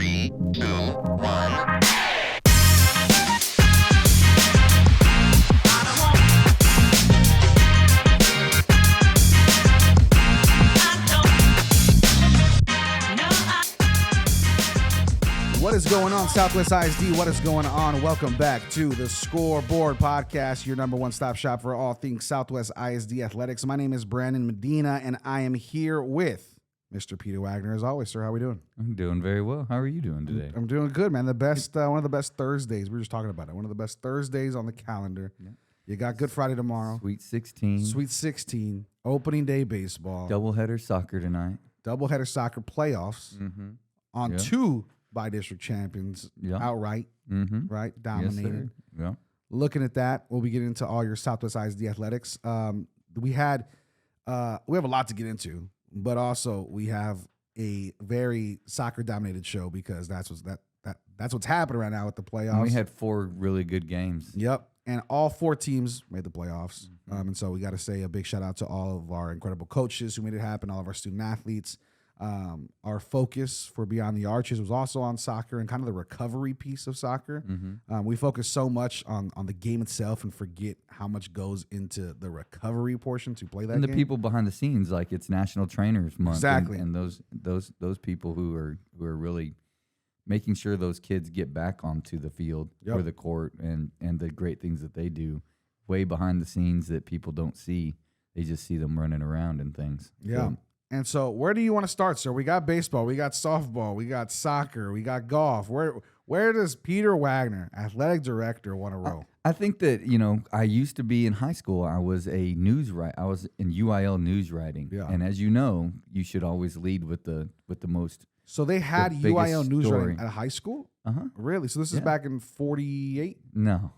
3, 2, 1. What is going on, Southwest ISD? What is going on? Welcome back to the Scoreboard podcast, your number one stop shop for all things Southwest ISD Athletics. My name is Brandon Medina, and I am here with Mr. Peter Wagner. As always, sir, how are we doing? I'm doing very well. How are you doing today? I'm doing good, man. The best, one of the best Thursdays. We were just talking about it. One of the best Thursdays on the calendar. Yeah. You got Good Friday tomorrow. Sweet 16. Sweet 16. Opening day baseball. Doubleheader soccer tonight. Doubleheader soccer playoffs on two by-district champions outright, right? Dominated. Yes, yeah. Looking at that, we'll be getting into all your Southwest ISD athletics. We have a lot to get into, but also we have a very soccer-dominated show because that's what's happening right now with the playoffs. And we had 4 really good games. Yep, and all 4 teams made the playoffs. And so we got to say a big shout-out to all of our incredible coaches who made it happen, all of our student athletes. Our focus for Beyond the Arches was also on soccer and kind of the recovery piece of soccer. We focus so much on the game itself and forget how much goes into the recovery portion to play that And game. the people behind the scenes, like it's National Trainers Month. Exactly. And those people who are really making sure those kids get back onto the field or the court and the great things that they do way behind the scenes that people don't see. They just see them running around and things. Yeah. And so where do you want to start, sir? We got baseball, we got softball, we got soccer, we got golf. Where does Peter Wagner, athletic director, want to roll? I think that, I used to be in high school. I was a I was in UIL news writing. Yeah. And as you know, you should always lead with the most. So they had UIL news writing at high school? Uh-huh. Really? So this is back in 48? No,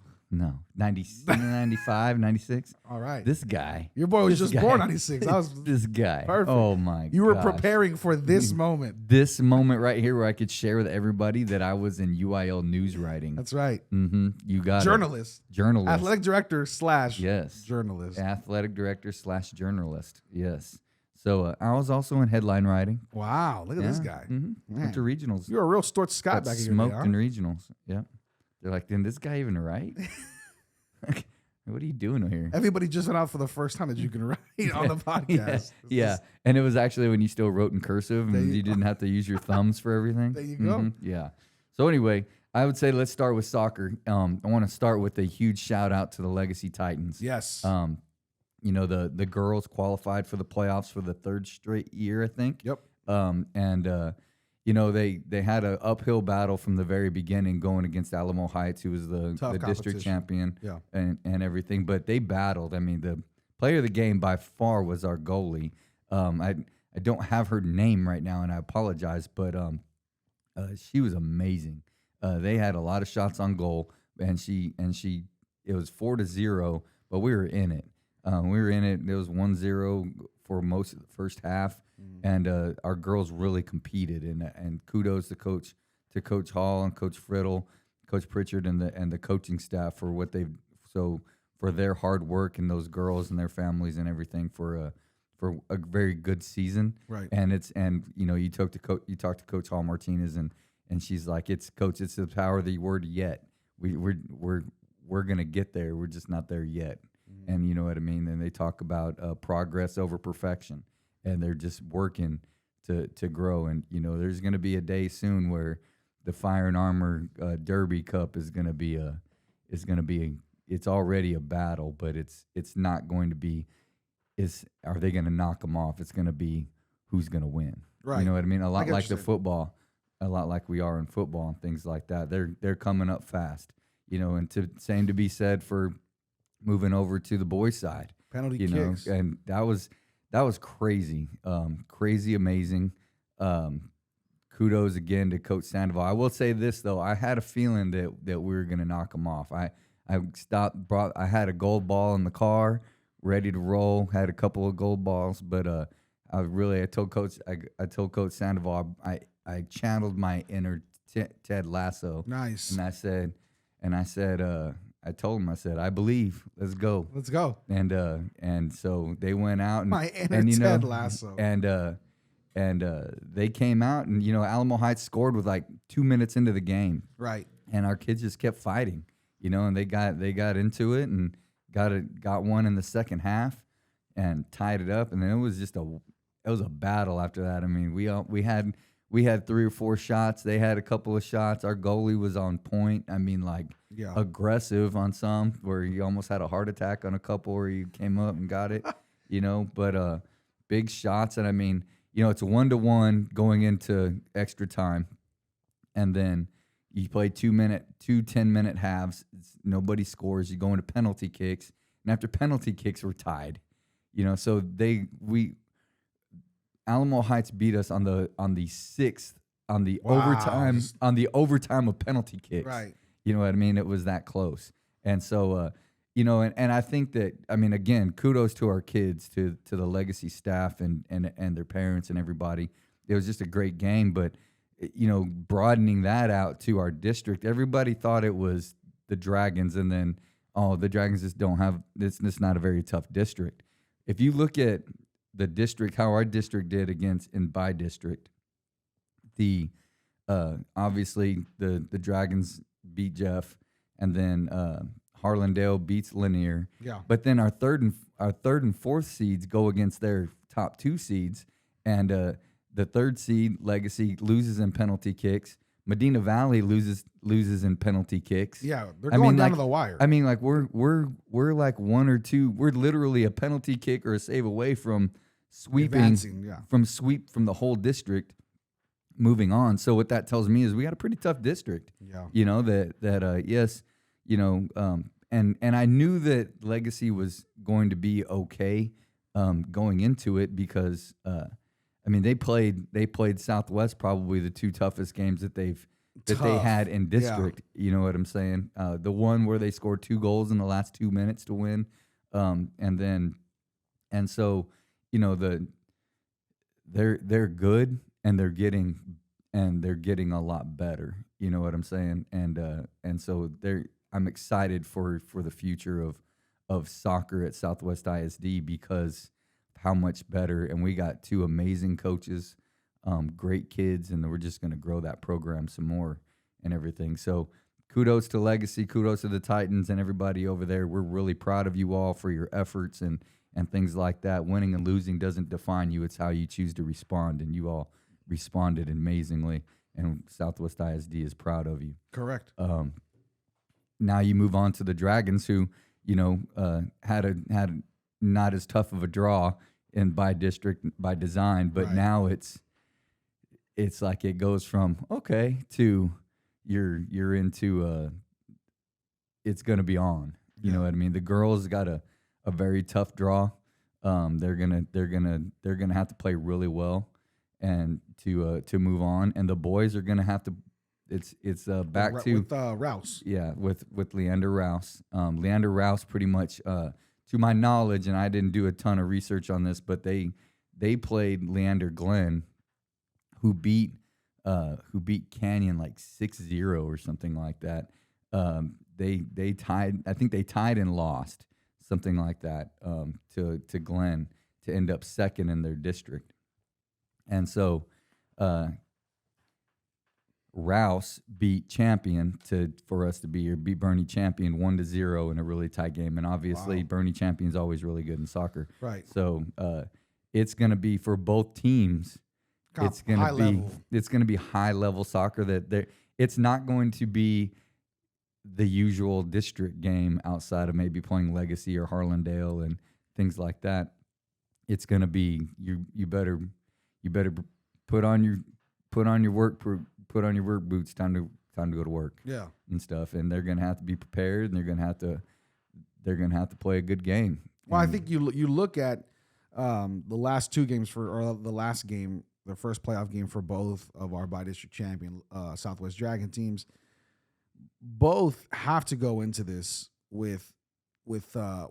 95, 96. All right. This guy. Your boy was just born 96. I was this guy. Perfect. Oh, my God. You were preparing for this moment. This moment right here where I could share with everybody that I was in UIL news writing. That's right. You got Journalist. it. Journalist. Athletic director / yes. journalist. Athletic director / journalist. Yes. So I was also in headline writing. Wow. Look at this guy. Went to regionals. You're a real Stuart Scott back in your day, smoked in regionals. Yeah. They're like, "Did this guy even write? What are you doing here?" Everybody just went out for the first time that you can write on the podcast. Yeah. And it was actually when you still wrote in cursive and you didn't have to use your thumbs for everything. There you go. Yeah. So anyway, I would say let's start with soccer. I want to start with a huge shout out to the Legacy Titans. Yes. The girls qualified for the playoffs for the 3rd straight year, I think. Yep. They had an uphill battle from the very beginning going against Alamo Heights, who was the district champion and everything. But they battled. I mean, the player of the game by far was our goalie. I don't have her name right now, and I apologize, but she was amazing. They had a lot of shots on goal, and it was 4-0, but we were in it. It was 1-0 for most of the first half. And our girls really competed, and kudos to Coach Hall and Coach Friddle, Coach Pritchard, and the coaching staff for what for their hard work and those girls and their families and everything for a very good season. Right. And you talked to Coach Hall Martinez and she's like, it's the power of the word yet. We're gonna get there. We're just not there yet. And you know what I mean. And they talk about progress over perfection. And they're just working to grow. And, there's going to be a day soon where the Fire and Armor Derby Cup is going to be it's already a battle, but it's not going to be, are they going to knock them off? It's going to be who's going to win. Right. You know what I mean? A lot like the football, a lot like we are in football and things like that. They're coming up fast, and same to be said for moving over to the boys' side. Penalty kicks. And that was crazy, crazy amazing. Kudos again to Coach Sandoval. I will say this though, I had a feeling that we were going to knock them off. I had a gold ball in the car, ready to roll. Had a couple of gold balls, but I told Coach Sandoval I channeled my inner Ted Lasso. Nice. And I said. I told him, I said, I believe. Let's go. Let's go. And so they went out and my inner Ted Lasso. And they came out, and Alamo Heights scored with like 2 minutes into the game, right? And our kids just kept fighting, and they got into it and got one in the second half and tied it up, and then it was a battle after that. I mean, we had 3 or 4 shots. They had a couple of shots. Our goalie was on point. I mean, like aggressive on some where he almost had a heart attack on a couple where he came up and got it, but big shots. And I mean, it's a 1-1 going into extra time. And then you play 2 10-minute halves. Nobody scores. You go into penalty kicks. And after penalty kicks, we're tied. So Alamo Heights beat us on the 6th on the overtime of penalty kicks. Right. You know what I mean? It was that close. And so and I think that, I mean, again, kudos to our kids, to the Legacy staff and their parents and everybody. It was just a great game, but broadening that out to our district, everybody thought it was the Dragons, and then the Dragons just don't have this. It's not a very tough district. If you look at the district, how our district did by district, obviously the Dragons beat Jeff, and then Harlandale beats Lanier. Yeah. But then our third and fourth seeds go against their top 2 seeds, and the 3rd seed Legacy loses in penalty kicks. Medina Valley loses in penalty kicks. Yeah, they're going down to the wire. I mean, like we're like 1 or 2. We're literally a penalty kick or a save away from sweeping from the whole district. Moving on. So what that tells me is we got a pretty tough district. Yeah. Yes, and I knew that Legacy was going to be okay going into it because they played Southwest, probably the 2 toughest games that they had in district. Yeah. You know what I'm saying? The one where they scored 2 goals in the last 2 minutes to win, so they're good, and they're getting a lot better. You know what I'm saying? And so I'm excited for the future of soccer at Southwest ISD because how much better. And we got 2 amazing coaches, great kids, and we're just going to grow that program some more and everything. So kudos to Legacy, kudos to the Titans and everybody over there. We're really proud of you all for your efforts and things like that. Winning and losing doesn't define you. It's how you choose to respond, and you all responded amazingly, and Southwest ISD is proud of you. Correct. Now you move on to the Dragons, who had not as tough of a draw by district by design, but now it's like it goes from okay to you're into it's going to be on. You know what I mean? The girls got a very tough draw. They're gonna have to play really well and to move on, and the boys are gonna have to. It's back to with Rouse. Yeah, with Leander Rouse. Leander Rouse, pretty much, to my knowledge, and I didn't do a ton of research on this, but they played Leander Glenn, who beat Canyon like 6-0 or something like that. They tied. I think they tied and lost, something like that, to Glenn to end up second in their district. And so Rouse beat Champion for us to be here, beat Bernie Champion 1-0 in a really tight game. And obviously Bernie Champion's always really good in soccer. Right. So it's going to be for both teams. It's going to be high level soccer that it's not going to be the usual district game outside of maybe playing Legacy or Harlandale and things like that. It's going to be you better put on your work boots. Time to go to work. Yeah, and stuff. And they're going to have to be prepared, and they're going to have to play a good game. Well, I think you look at the last 2 games the last game, the first playoff game for both of our by-district champion Southwest Dragon teams. Both have to go into this with a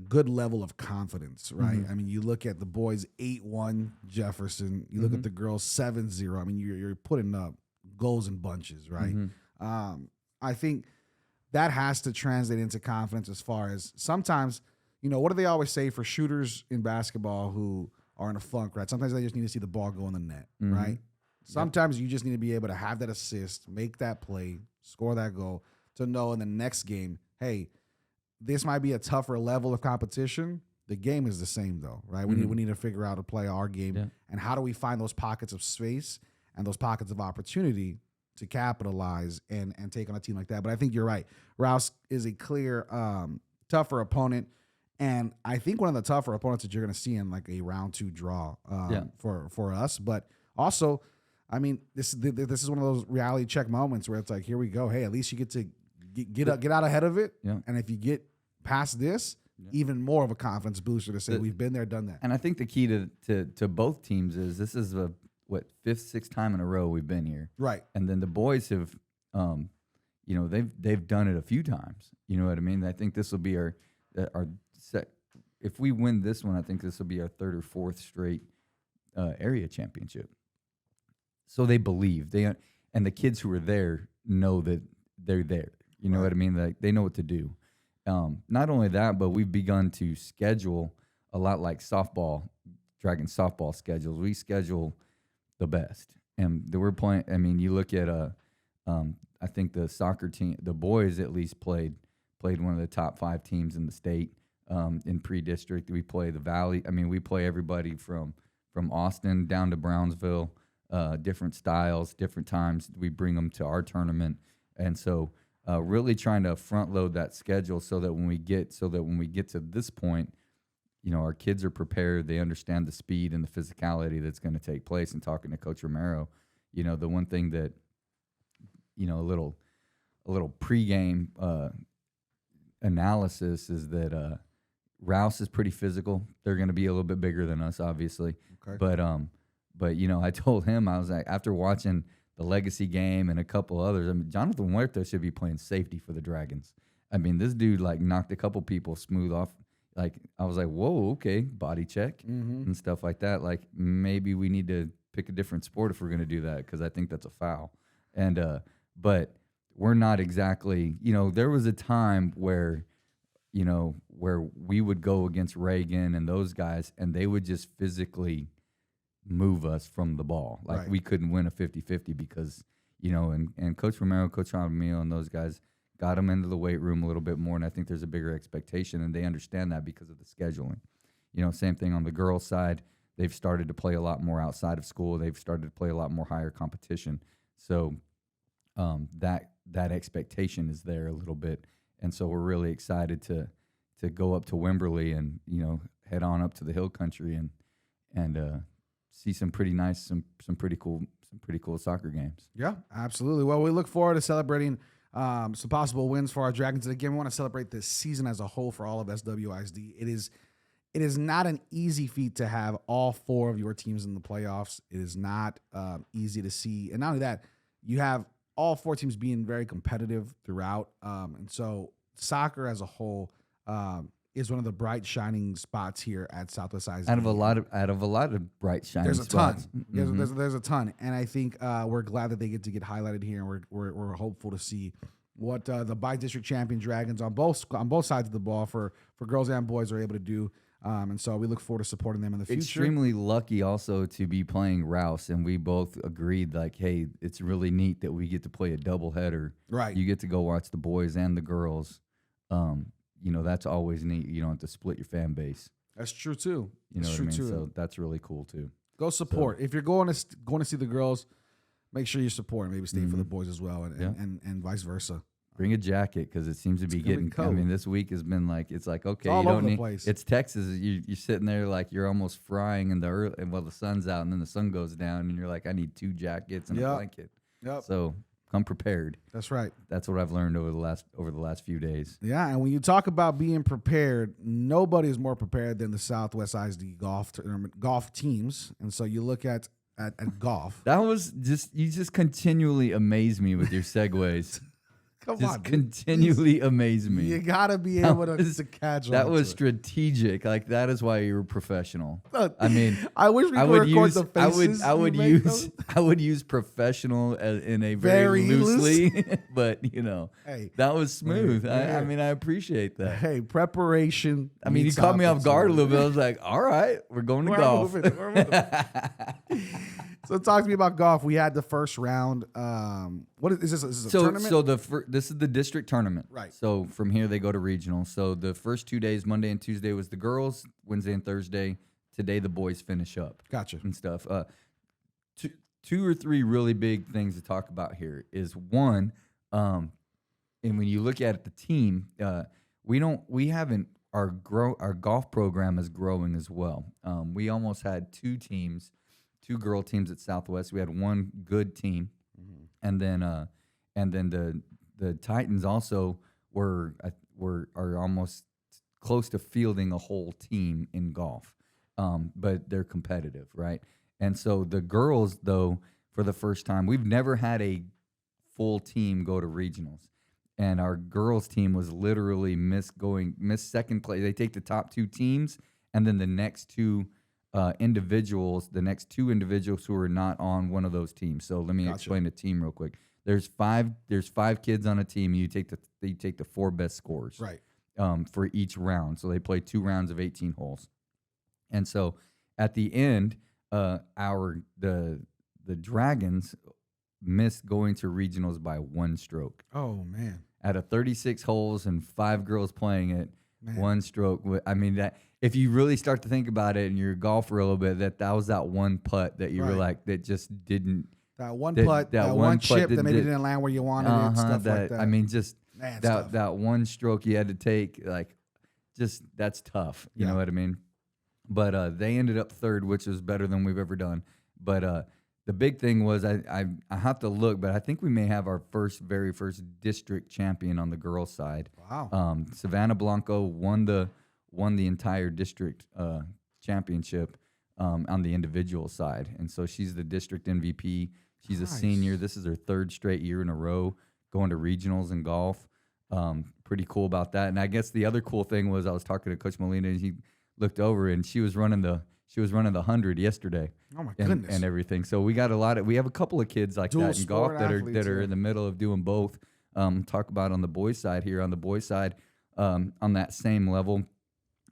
good level of confidence, right? Mm-hmm. I mean, you look at the boys 8-1 Jefferson. You look at the girls 7-0. I mean, you're putting up goals in bunches, right? Mm-hmm. I think that has to translate into confidence as far as sometimes, what do they always say for shooters in basketball who are in a funk, right? Sometimes they just need to see the ball go in the net, right? Sometimes you just need to be able to have that assist, make that play, score that goal to know in the next game, hey, this might be a tougher level of competition. The game is the same though, right? We need to figure out to play our game and how do we find those pockets of space and those pockets of opportunity to capitalize and take on a team like that. But I think you're right. Rouse is a clear tougher opponent. And I think one of the tougher opponents that you're going to see in like a round 2 draw for us. But also, I mean, this is one of those reality check moments where it's like, here we go. Hey, at least you get to get out ahead of it. Yeah. And if you get past this, even more of a confidence booster to say we've been there, done that. And I think the key to both teams is this is the 5th, 6th time in a row we've been here. Right. And then the boys have, they've done it a few times. You know what I mean? I think this will be our set. If we win this one, I think this will be our 3rd or 4th straight area championship. So they believe and the kids who are there know that they're there. You know what I mean? Like they know what to do. Not only that, but we've begun to schedule a lot like softball, Dragon softball schedules. We schedule the best, and we're playing. I mean, you look at I think the soccer team, the boys at least played one of the top 5 teams in the state in pre-district. We play the Valley. I mean, we play everybody from Austin down to Brownsville. Different styles, different times. We bring them to our tournament, and so really trying to front load that schedule so that when we get to this point, our kids are prepared. They understand the speed and the physicality that's going to take place. And talking to Coach Romero, the one thing that a little pregame analysis is that Rouse is pretty physical. They're going to be a little bit bigger than us, obviously, but I told him, I was like, after watching the Legacy game and a couple others, I mean, Jonathan Huerta should be playing safety for the Dragons. I mean, this dude like knocked a couple people smooth off. Like I was like, whoa, okay, body check and stuff like that. Like maybe we need to pick a different sport if we're going to do that, because I think that's a foul. And but we're not exactly. There was a time where we would go against Reagan and those guys, and they would just physically move us from the ball. Like we couldn't win a 50-50 because, and Coach Romero, Coach Romero, and those guys got them into the weight room a little bit more, and I think there's a bigger expectation, and they understand that because of the scheduling. Same thing on the girls' side. They've started to play a lot more outside of school. They've started to play a lot more higher competition. So that expectation is there a little bit, and so we're really excited to go up to Wimberley and head on up to the Hill Country and see some pretty nice, some pretty cool soccer games. Yeah, absolutely. Well, we look forward to celebrating some possible wins for our Dragons. And again, we want to celebrate this season as a whole for all of SWISD. It is not an easy feat to have all 4 of your teams in the playoffs. It is not easy to see. And not only that, you have all 4 teams being very competitive throughout. And so soccer as a whole is one of the bright shining spots here at Southwest ISD. Out of a lot of bright shining spots. There's a ton. And I think we're glad that they get highlighted here, and we're hopeful to see what the bi-district champion Dragons on both sides of the ball for girls and boys are able to do. And so we look forward to supporting them in the future. Extremely lucky also to be playing Rouse, and we both agreed like, hey, it's really neat that we get to play a doubleheader. Right. You get to go watch the boys and the girls. That's always neat. You don't have to split your fan base. That's true too. That's true too. So that's really cool too. Go support. So, if you're going to see the girls, make sure you support and maybe stay for the boys as well, and vice versa. Bring a jacket because it seems to be getting. I mean, this week has been like it's like okay, you don't need. Place. It's Texas. You're sitting there like you're almost frying in the early, while the sun's out, and then the sun goes down, and you're like, I need 2 jackets and a blanket. Yep. So come prepared. That's right. That's what I've learned over the last few days. Yeah, and when you talk about being prepared, nobody is more prepared than the Southwest ISD golf teams. And so you look at golf. That was you just continually amaze me with your segues. Come just on, dude. continually amaze me. You gotta be able to catch on. That was to it. strategic. Like that is why you're professional. Look, I mean, I wish we could record the faces. I would use professional in a very loosely, but Hey, that was smooth. Hey, I mean, I appreciate that. Hey, preparation. I mean, you caught me off guard a little bit. I was like, all right, we're going to golf. We're moving. So talk to me about golf. We had the first round. What is this? Is this a tournament? So this is the district tournament. Right. So from here they go to regional. So the first 2 days, Monday and Tuesday, was the girls. Wednesday and Thursday. Today the boys finish up. Gotcha. And stuff. Two or three really big things to talk about here is one, and when you look at the team, our golf program is growing as well. We almost had two girl teams at Southwest. We had one good team, and then the Titans also are almost close to fielding a whole team in golf, but they're competitive, right? And so the girls, though, for the first time, we've never had a full team go to regionals. And our girls team was literally missed second place. They take the top two teams, and then the next two individuals who are not on one of those teams. So let me explain the team real quick. There's five kids on a team. And you take the four best scores, right, for each round. So they play 2 rounds of 18 holes, and so at the end, the Dragons missed going to regionals by 1 stroke. Oh man! Out of 36 holes and 5 girls playing it, man. 1 stroke. I mean, that if you really start to think about it and you're a golfer a little bit, that was that one putt that you were like, that just didn't. That one putt, that one chip that maybe didn't land where you wanted it, stuff like that. I mean, just man, that one stroke you had to take, like, just that's tough. You know what I mean? But they ended up third, which is better than we've ever done. But the big thing was I have to look, but I think we may have our very first district champion on the girls' side. Wow. Savannah Blanco won the entire district championship on the individual side, and so she's the district MVP. She's a senior. This is her 3rd straight year in a row going to regionals in golf. Pretty cool about that. And I guess the other cool thing was I was talking to Coach Molina, and he looked over and she was running the 100 yesterday. Oh my goodness. And everything. So we have a couple of kids like that in golf that are in the middle of doing both. Talk about on the boys' side here. On the boys' side, on that same level,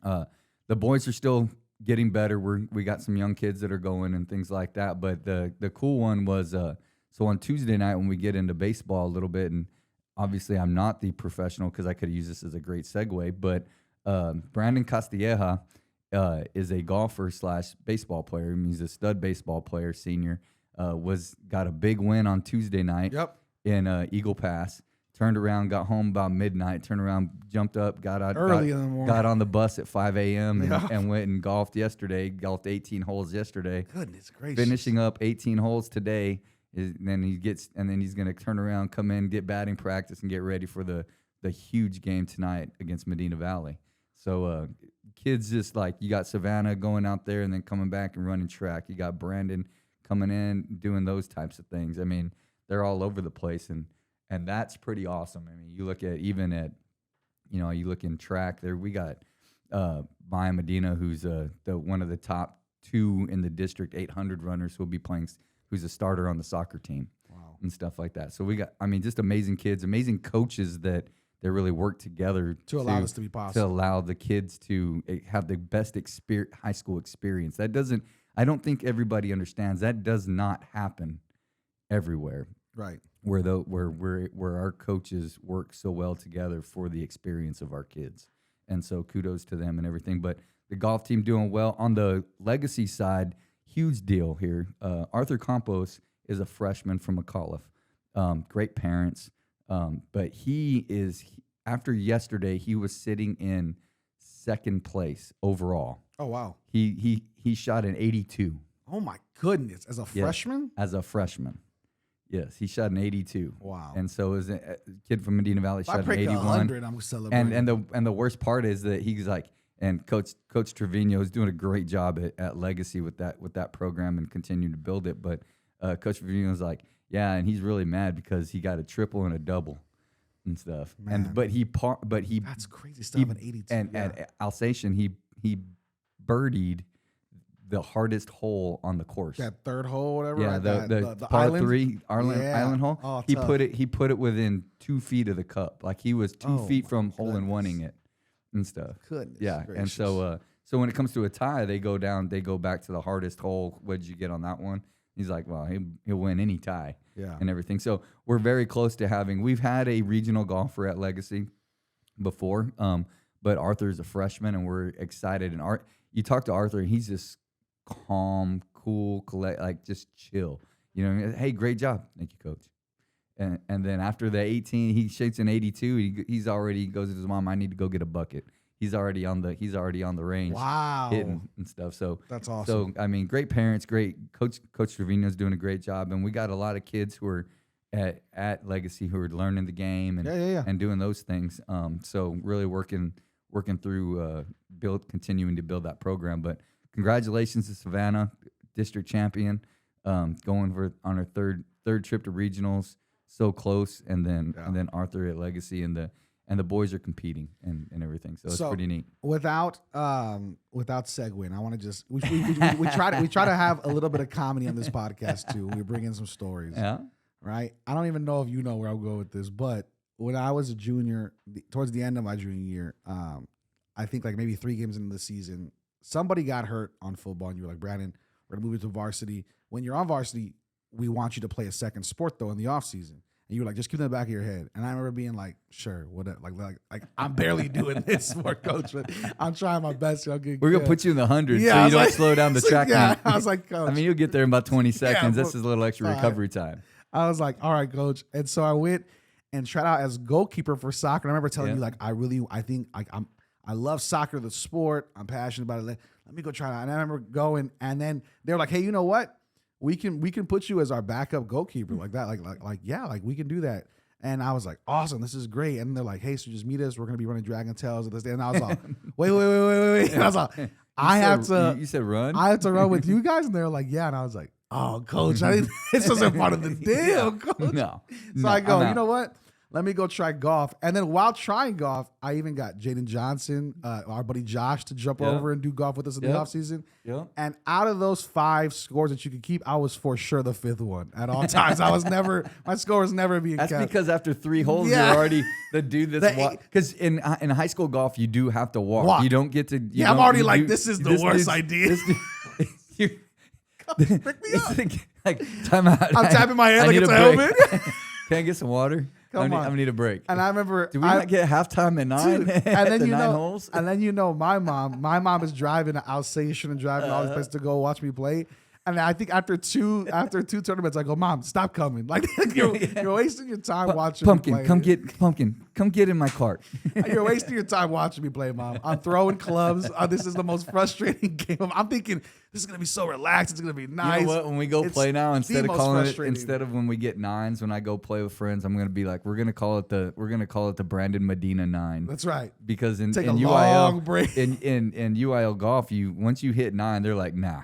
the boys are still getting better. We got some young kids that are going and things like that. But the cool one was so on Tuesday night when we get into baseball a little bit, and obviously I'm not the professional because I could use this as a great segue, but Brandon Castilleja is a golfer / baseball player. I mean, he's a stud baseball player, senior. Got a big win on Tuesday night in Eagle Pass. Turned around, got home about midnight. Turned around, jumped up, got out early in the morning. Got on the bus at 5 a.m. and went and golfed yesterday. Golfed 18 holes yesterday. Goodness gracious! Finishing up 18 holes today. Then he's going to turn around, come in, get batting practice, and get ready for the huge game tonight against Medina Valley. So kids just like, you got Savannah going out there and then coming back and running track. You got Brandon coming in, doing those types of things. I mean, they're all over the place, and that's pretty awesome. I mean, you look in track there, we got Maya Medina, who's one of the top 2 in the district 800 runners who'll be playing, who's a starter on the soccer team. Wow. And stuff like that. So we got, just amazing kids, amazing coaches that really work together to allow this to be possible, to allow the kids to have the best high school experience. I don't think everybody understands that does not happen everywhere. Right. Where our coaches work so well together for the experience of our kids. And so kudos to them and everything. But the golf team doing well. On the legacy side, huge deal here. Arthur Campos is a freshman from McAuliffe. Great parents. But after yesterday, he was sitting in 2nd place overall. Oh, wow. He shot an 82. Oh, my goodness. As a freshman? As a freshman. Yes, he shot an 82. Wow. And so as a kid from Medina Valley shot an 81. 100, I'm celebrating. And the worst part is that he's like, and Coach Trevino is doing a great job at Legacy with that program and continuing to build it. But Coach Trevino's like, yeah, and he's really mad because he got a triple and a double. and stuff. Man. But he that's crazy stuff in 82. And at Alsatian, he birdied the hardest hole on the course. That third hole, whatever. Yeah, right? the par island? 3 island hole. Oh, he tough. put it within 2 feet of the cup. Like he was 2 feet from hole in oneing it and stuff. Goodness Yeah, gracious. and so when it comes to a tie, they go back to the hardest hole. What did you get on that one? He's like, well, he'll win any tie. Yeah. And everything. So we're very close to we've had a regional golfer at Legacy before, but Arthur's a freshman, and we're excited. And you talk to Arthur, and he's just calm, cool, like just chill. You know, hey, great job, thank you, coach. And then after the 18, he shakes an 82. He goes to his mom, I need to go get a bucket. He's already on the range, wow, hitting and stuff. So that's awesome. So I mean, great parents, great coach. Coach Trevino's doing a great job, and we got a lot of kids who are at Legacy who are learning the game and and doing those things. So really working through continuing to build that program. But congratulations to Savannah, district champion, going on her third trip to regionals. So close, and then Arthur at Legacy, and the boys are competing and everything. So it's pretty neat. Without segueing, I want to just we try to have a little bit of comedy on this podcast too. We bring in some stories. Yeah. Right. I don't even know if you know where I'll go with this, but when I was a junior, towards the end of my junior year, I think like maybe 3 games into the season, somebody got hurt on football, and you were like, Brandon, we're gonna move you to varsity. When you're on varsity, we want you to play a second sport though in the off season. And you were like, just keep it in the back of your head. And I remember being like, sure, whatever. Like I'm barely doing this sport, coach, but I'm trying my best. We're gonna put you in the 100s so you don't slow down the track. Yeah, I was like, coach. I mean, you'll get there in about 20 seconds. This is a little extra recovery time. I was like, all right, coach. And so I went and tried out as goalkeeper for soccer. And I remember telling you, like, I think like I love soccer, the sport. I'm passionate about it. Let me go try it out. And I remember going, and then they were like, hey, you know what? We can put you as our backup goalkeeper like that. Like we can do that. And I was like, awesome, this is great. And they're like, hey, so just meet us. We're going to be running Dragon Tails at this day. And I was like, wait. And I was like, you said run? I have to run with you guys? And they were like, yeah. And I was like, oh, coach, this wasn't part of the deal, coach. No. So I go, you know what? Let me go try golf. And then while trying golf, I even got Jaden Johnson, our buddy Josh, to jump over and do golf with us in the offseason. Yeah. And out of those 5 scores that you could keep, I was for sure the 5th one at all times. My score was never being kept. That's because after 3 holes, you're already the dude that's walk. Because in high school golf, you do have to walk. You don't get to. I'm already like, this is the worst idea. Pick me up. Like, time out. I'm tapping my head like it's a helmet. Can I get some water? I need a break. And I remember, did we not get halftime at 9? Dude, and then 9 holes. And then my mom is driving to Alsatian and driving all these places to go watch me play. And I think after two tournaments, I go, Mom, stop coming. Like you're wasting your time watching me play. Come get in my cart. You're wasting your time watching me play, Mom. I'm throwing clubs. This is the most frustrating game. I'm thinking this is gonna be so relaxed. It's gonna be nice. You know what? When we go play now, instead of when we get 9s, when I go play with friends, I'm gonna be like, we're gonna call it the Brandon Medina 9. That's right. Because in UIL, long break. in UIL golf, once you hit 9, they're like, nah,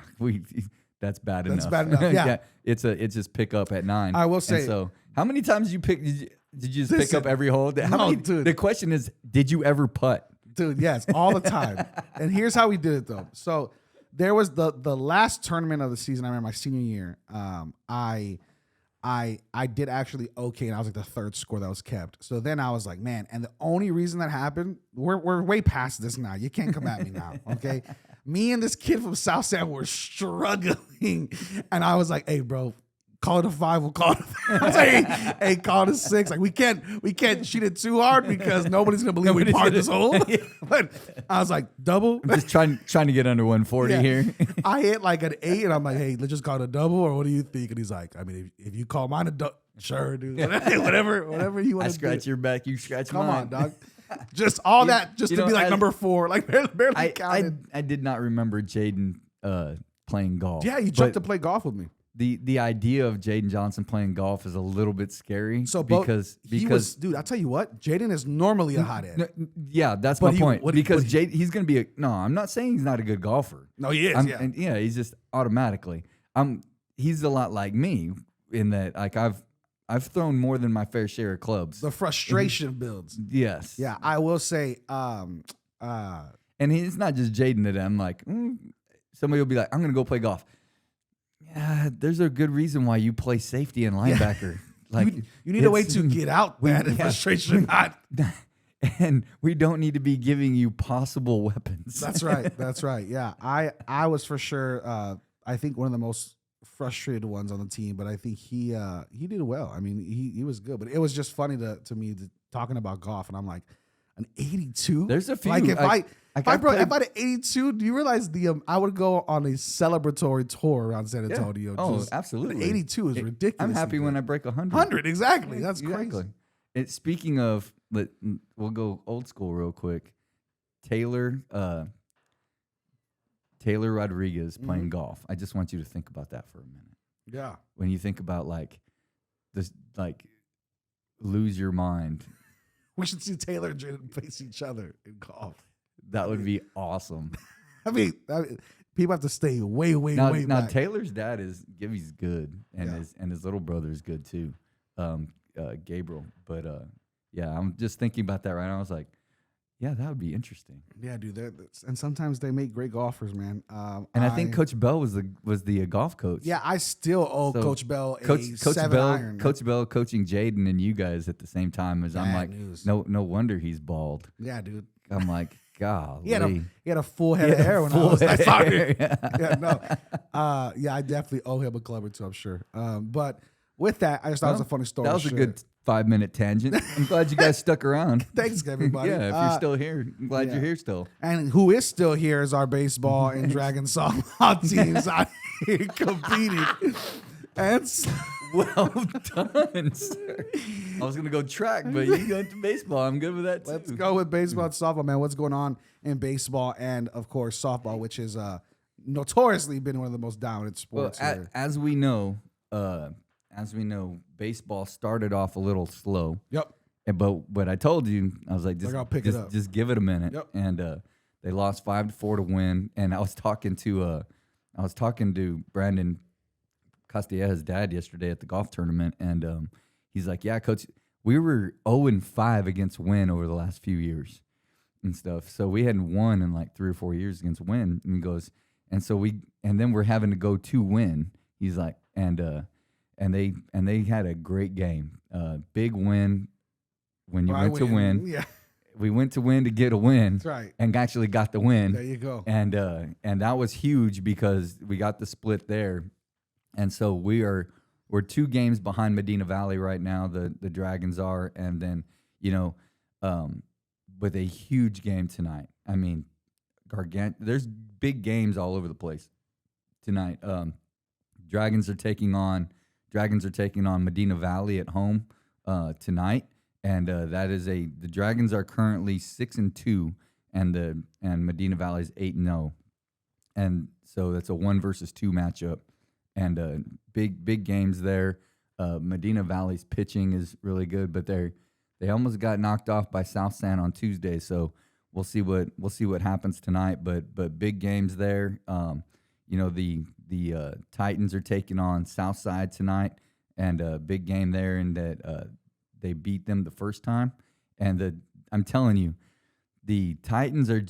that's bad enough. That's bad enough. Yeah. It's just pick up at 9. I will say. And so how many times did you just pick up every hole? Dude. The question is, did you ever putt? Dude, yes, all the time. And here's how we did it though. So there was the last tournament of the season. I remember my senior year. I did actually okay, and I was like the 3rd score that was kept. So then I was like, man, and the only reason that happened, we're way past this now. You can't come at me now, okay? Me and this kid from South San were struggling, and I was like, hey, bro, call it a 5. We'll call it a 5. I was like, hey, call it a 6. Like we can't shoot it too hard because nobody's gonna believe we parked this hole. But I was like, double. I'm just trying to get under 140 here. I hit like an 8, and I'm like, hey, let's just call it a double, or what do you think? And he's like, I mean, if you call mine a double, sure, dude. Whatever you want to do. I scratch your back, you scratch mine. Come on, dog. Just all that, just to be like number 4, like barely counted. I did not remember Jaden playing golf. Yeah, you jumped to play golf with me. The idea of Jaden Johnson playing golf is a little bit scary. So because dude, I'll tell you what, Jaden is normally a hothead. Yeah, that's my point. Because he's going to be I'm not saying he's not a good golfer. No, he is. And he's just automatically. He's a lot like me in that, like, I've thrown more than my fair share of clubs. The frustration builds. Yes. Yeah, I will say. And it's not just Jaden that I'm like, somebody will be like, I'm going to go play golf. Yeah, there's a good reason why you play safety and linebacker. Like you need a way to get out that frustration. And we don't need to be giving you possible weapons. That's right. That's right. Yeah, I was for sure. I think one of the most frustrated ones on the team, but I think he did well. I mean, he was good, but it was just funny to me talking about golf, and I'm like, an 82. There's a few. Like if I had an 82, do you realize I would go on a celebratory tour around San Antonio? Yeah. Oh, absolutely. 82 is ridiculous. I'm happy when I break 100. 100, exactly. That's crazy. Speaking of, we'll go old school real quick. Taylor Rodriguez playing golf. I just want you to think about that for a minute. Yeah. When you think about like this, like lose your mind. We should see Taylor and Jaden face each other in golf. That would be awesome. I mean, people have to stay way now, back. Taylor's dad Gibby's good, and his little brother is good too, Gabriel. But yeah, I'm just thinking about that right now. I was like, yeah, that would be interesting. Yeah, dude. And sometimes they make great golfers, man. And I think Coach Bell was the golf coach. Yeah, I still owe Coach Bell a 7-iron. Coach Bell coaching Jaden and you guys at the same time as I'm like, no wonder he's bald. Yeah, dude. I'm like, golly. He had a full head of hair when I saw him. Yeah, I definitely owe him a club or two, I'm sure. But with that, I just thought it was a funny story. That was a good 5-minute tangent. I'm glad you guys stuck around. Thanks, everybody. Yeah, if you're still here, I'm glad you're here still. And who is still here is our baseball and Dragon softball teams out here competing. And well done, sir. I was going to go track, but you go to baseball. I'm good with that, too. Let's go with baseball and softball, man. What's going on in baseball and, of course, softball, which has notoriously been one of the most dominant sports here. As we know, baseball started off a little slow. Yep. But I told you, I was like, just give it a minute. Yep. And they lost 5-4 to win. And I was talking to Brandon Castilla's dad yesterday at the golf tournament, and he's like, "Yeah, coach, we were 0-5 against Win over the last few years and stuff. So we hadn't won in like 3 or 4 years against Win." And he goes, and then we're having to go to Win. He's like, and they had a great game, big win. When you went to Win, yeah. We went to Win to get a win. That's right. And actually got the win. There you go. And that was huge because we got the split there. And so we're 2 games behind Medina Valley right now. The Dragons are, and then with a huge game tonight. I mean, there's big games all over the place tonight. Dragons are taking on Medina Valley at home tonight, and the Dragons are currently 6-2, and Medina Valley's 8-0, and so that's a 1 versus 2 matchup. And big games there. Medina Valley's pitching is really good, but they almost got knocked off by South San on Tuesday. So we'll see what happens tonight. But big games there. The Titans are taking on Southside tonight, and a big game there. And that they beat them the first time. And I'm telling you, the Titans are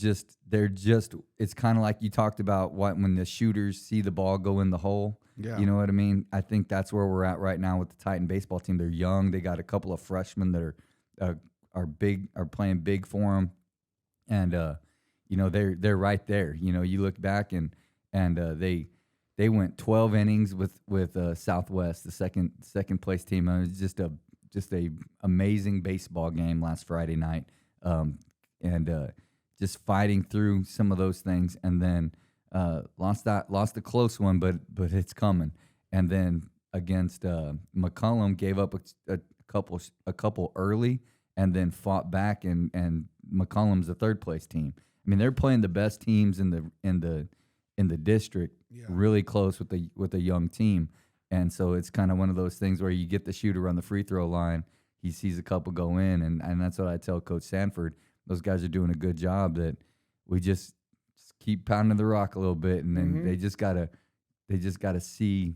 it's kind of like you talked about when the shooters see the ball go in the hole. Yeah. You know what I mean? I think that's where we're at right now with the Titan baseball team. They're young. They got a couple of freshmen that are playing big for them. And, they're right there. You look back and they went 12 innings with Southwest, the second place team. It was just a amazing baseball game last Friday night. Just fighting through some of those things, and then lost a close one, but it's coming. And then against McCollum, gave up a couple early, and then fought back. And McCollum's the third place team. I mean, they're playing the best teams in the district, really close with a young team. And so it's kind of one of those things where you get the shooter on the free throw line, he sees a couple go in, and that's what I tell Coach Sanford. Those guys are doing a good job. That we just keep pounding the rock a little bit, and then they just gotta see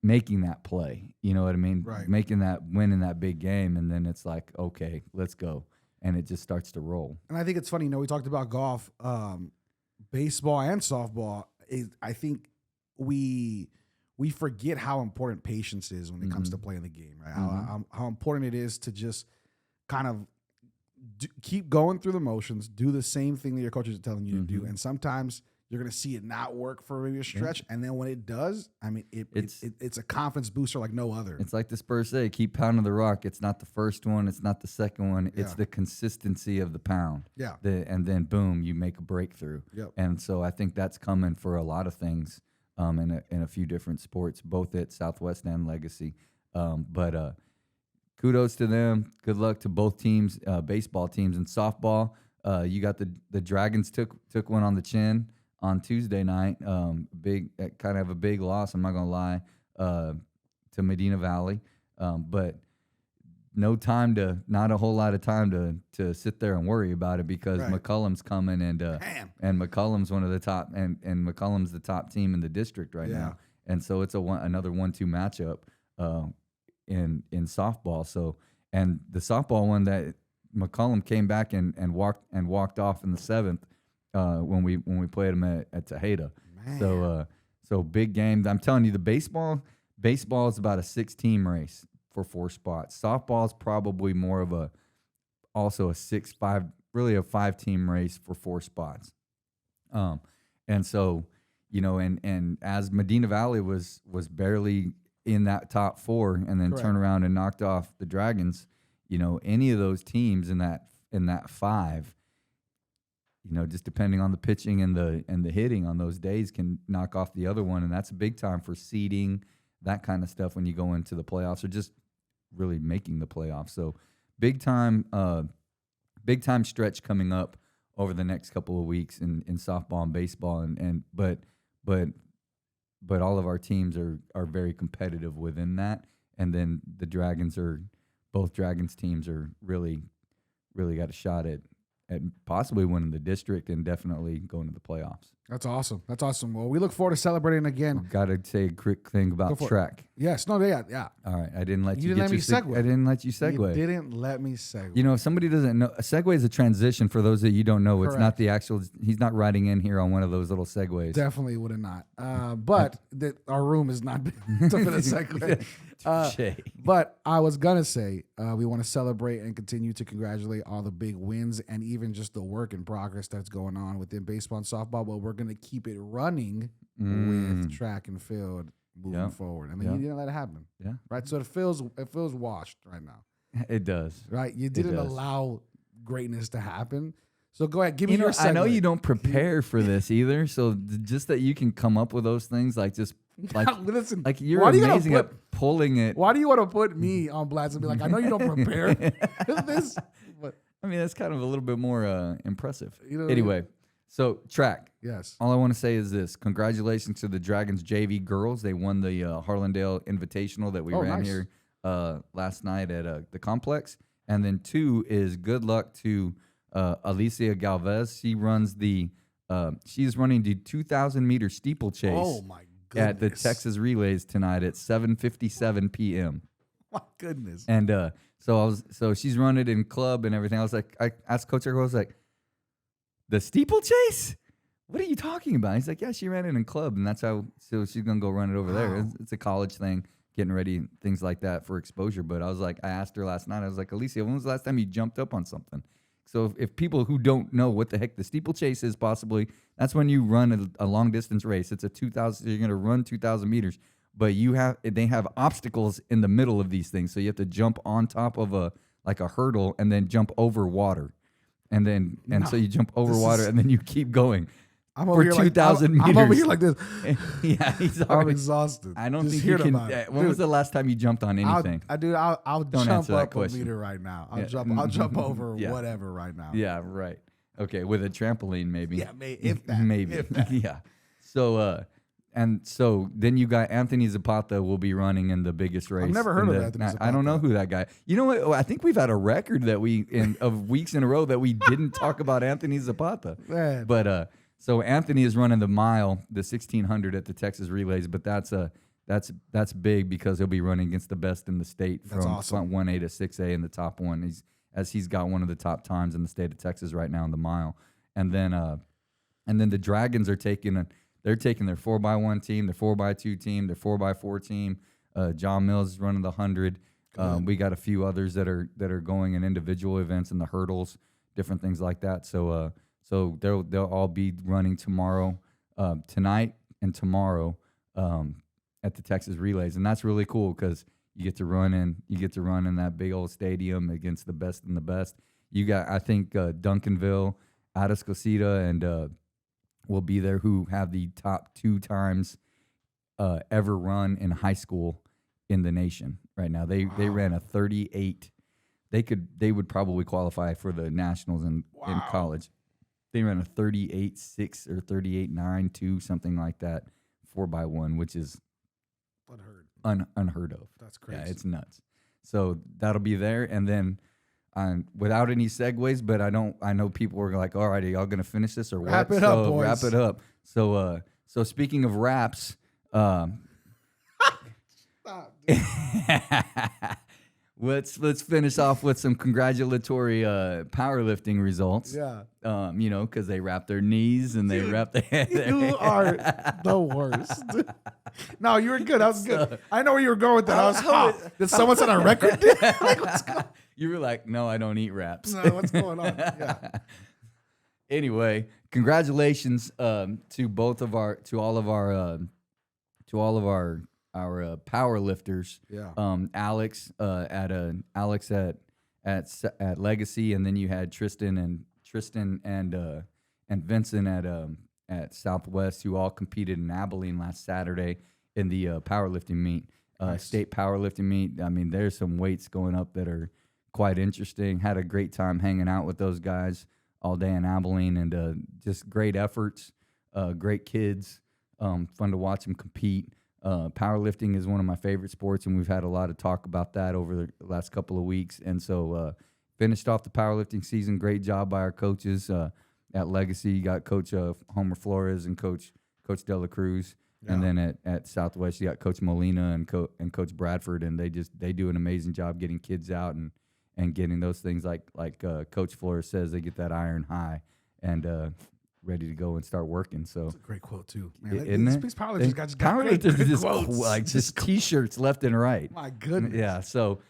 making that play. You know what I mean? Right. Making that win in that big game, and then it's like, okay, let's go, and it just starts to roll. And I think it's funny. We talked about golf, baseball, and softball. I think we forget how important patience is when it comes to playing the game. Right? How important it is to just kind of keep going through the motions, do the same thing that your coaches are telling you to do, and sometimes you're going to see it not work for maybe a stretch, and then when it does, I mean, it's a confidence booster like no other. It's like the Spurs say, keep pounding the rock. It's not the first one. It's not the second one. It's the consistency of the pound. Yeah. And then, boom, you make a breakthrough. Yep. And so I think that's coming for a lot of things in a few different sports, both at Southwest and Legacy. But kudos to them. Good luck to both teams, baseball teams. And softball, you got the Dragons took one on the chin on Tuesday night. Kind of a big loss, I'm not going to lie, to Medina Valley. But not a whole lot of time to sit there and worry about it because McCullum's coming and McCullum's one of the top and McCullum's the top team in the district right now. And so it's another 1-2 matchup in softball. So, and the softball one that McCullum came back and walked off in the 7th when we played them at Tejeda. Man. So big game. I'm telling you, the baseball is about a 6-team race for 4 spots. Softball is probably more of a 6-5, really a 5-team race for 4 spots. And so, and as Medina Valley was barely in that top 4 and then turned around and knocked off the Dragons, any of those teams in that 5, just depending on the pitching and the hitting on those days can knock off the other one. And that's a big time for seeding, that kind of stuff when you go into the playoffs or just really making the playoffs. So big time stretch coming up over the next couple of weeks in softball and baseball. But all of our teams are very competitive within that. And then both Dragons teams are really got a shot at possibly winning the district and definitely going to the playoffs. That's awesome. Well, we look forward to celebrating again. Got to say a quick thing about track. Yes. No, yeah. All right. I didn't let you let me segue. I didn't let you segue. You didn't let me segue. If somebody doesn't know, a segue is a transition for those that you don't know. It's not the actual, he's not riding in here on one of those little segues. Definitely would have not. But our room is not big enough for the segue. But I was going to say, we want to celebrate and continue to congratulate all the big wins and even just the work in progress that's going on within baseball and softball. But we're going to keep it running with track and field moving forward. I mean, you didn't let it happen. Yeah. Right. So it feels washed right now. It does. Right. You didn't allow greatness to happen. So go ahead. Give me your segue. I know you don't prepare for this either. So just that you can come up with those things listen, like you're amazing at pulling it. Why do you want to put me on blast and be like, I know you don't prepare this? But I mean, that's kind of a little bit more impressive. Anyway, so track. Yes. All I want to say is this. Congratulations to the Dragons JV girls. They won the Harlandale Invitational that we ran here last night at the complex. And then 2 is good luck to Alicia Galvez. She runs she's running the 2,000-meter steeplechase. Oh, my goodness. At the Texas Relays tonight at 7:57 p.m. My goodness. And so she's running in club and everything. I asked Coach Eric, I was like, the steeplechase? What are you talking about? He's like, yeah, she ran it in club, and that's how. So she's gonna go run it over there. It's a college thing, getting ready, things like that for exposure. But I asked her last night. I was like, Alicia, when was the last time you jumped up on something? So if people who don't know what the heck the steeplechase is, possibly that's when you run a long distance race. It's a 2,000. You're gonna run 2,000 meters, but they have obstacles in the middle of these things. So you have to jump on top of a hurdle and then jump over water, so you jump over water and then you keep going. I'm over for 2,000 meters. I'm over here like this. Yeah, I'm exhausted. I don't think you can. When was the last time you jumped on anything? I'll don't jump that up question. a meter right now. I'll jump over whatever right now. Yeah, right. Okay, with a trampoline maybe. Yeah, if that. Maybe. If that. Yeah. So then you got Anthony Zapata will be running in the biggest race. I've never heard of Anthony Zapata. I don't know who that guy. You know what? I think we've had a record that of weeks in a row that we didn't talk about Anthony Zapata. Man. But so Anthony is running the mile, the 1,600 at the Texas Relays, but that's that's big because he'll be running against the best in the state from awesome. 1A to 6A in the top one. He's got one of the top times in the state of Texas right now in the mile. And then the Dragons are taking their 4x1 team, their 4x2 team, their 4x4 team. John Mills is running the 100. We got a few others that are going in individual events in the hurdles, different things like that. So they'll all be running tomorrow, tonight and tomorrow at the Texas Relays, and that's really cool because you get to run in that big old stadium against the best and the best. You got, I think, Duncanville, Atascocita, and will be there, who have the top 2 times ever run in high school in the nation right now. They ran a 38. They would probably qualify for the nationals in college. They ran a 38.6 or 38.92, something like that, 4x1, which is unheard of. That's crazy. Yeah, it's nuts. So that'll be there, and then without any segues, but I know people were like, all right, are y'all gonna finish this or what? Wrap it up, boys. Wrap it up. So speaking of wraps, let's finish off with some congratulatory powerlifting results. Yeah. Because they wrap their knees and they wrap their head. You are the worst. No, you were good. That was good. I know where you were going with that. I was hot. Did someone set a record? Like, what's going on? You were like, no, I don't eat wraps. No, what's going on? Yeah. Anyway, congratulations to all of our power lifters. Yeah. Alex at Legacy, and then you had Tristan and Vincent at Southwest, who all competed in Abilene last Saturday in the powerlifting meet, state powerlifting meet. I mean, there's some weights going up that are quite interesting. Had a great time hanging out with those guys all day in Abilene, and just great efforts, great kids, fun to watch them compete. Powerlifting is one of my favorite sports, and we've had a lot of talk about that over the last couple of weeks. And so finished off the powerlifting season. Great job by our coaches at Legacy. You got Coach Homer Flores and Coach De La Cruz. Yeah. And then at Southwest, you got Coach Molina and Coach Bradford, and they do an amazing job getting kids out and getting those things like Coach Flores says, they get that iron high and ready to go and start working. So that's a great quote too, man. Isn't it? These powerlifters got great quotes. Just T-shirts left and right. My goodness. Yeah. So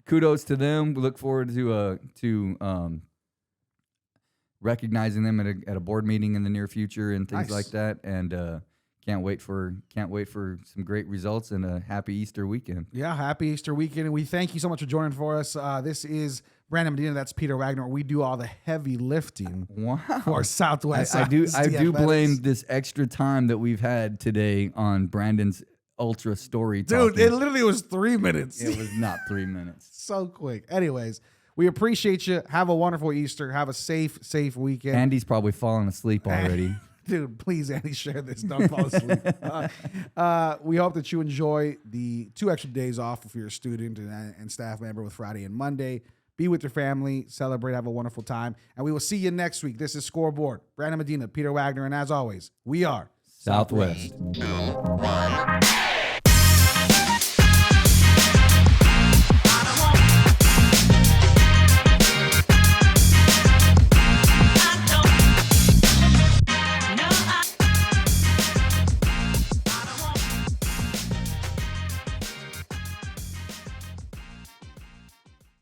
kudos to them. We look forward to recognizing them at a board meeting in the near future and things like that. And can't wait for some great results and a happy Easter weekend. Yeah, happy Easter weekend, and we thank you so much for joining for us. This is Brandon Medina. That's Peter Wagner. We do all the heavy lifting. Wow. For Southwest. I do blame this extra time that we've had today on Brandon's ultra story. Dude, it literally was 3 minutes. It was not 3 minutes. So quick. Anyways, we appreciate you. Have a wonderful Easter. Have a safe weekend. Andy's probably falling asleep already. Dude, please, Andy, share this. Don't fall asleep. We hope that you enjoy the 2 extra days off if you're a student and staff member with Friday and Monday. Be with your family, celebrate, have a wonderful time. And we will see you next week. This is Scoreboard. Brandon Medina, Peter Wagner, and as always, we are Southwest. 3, 2, 1.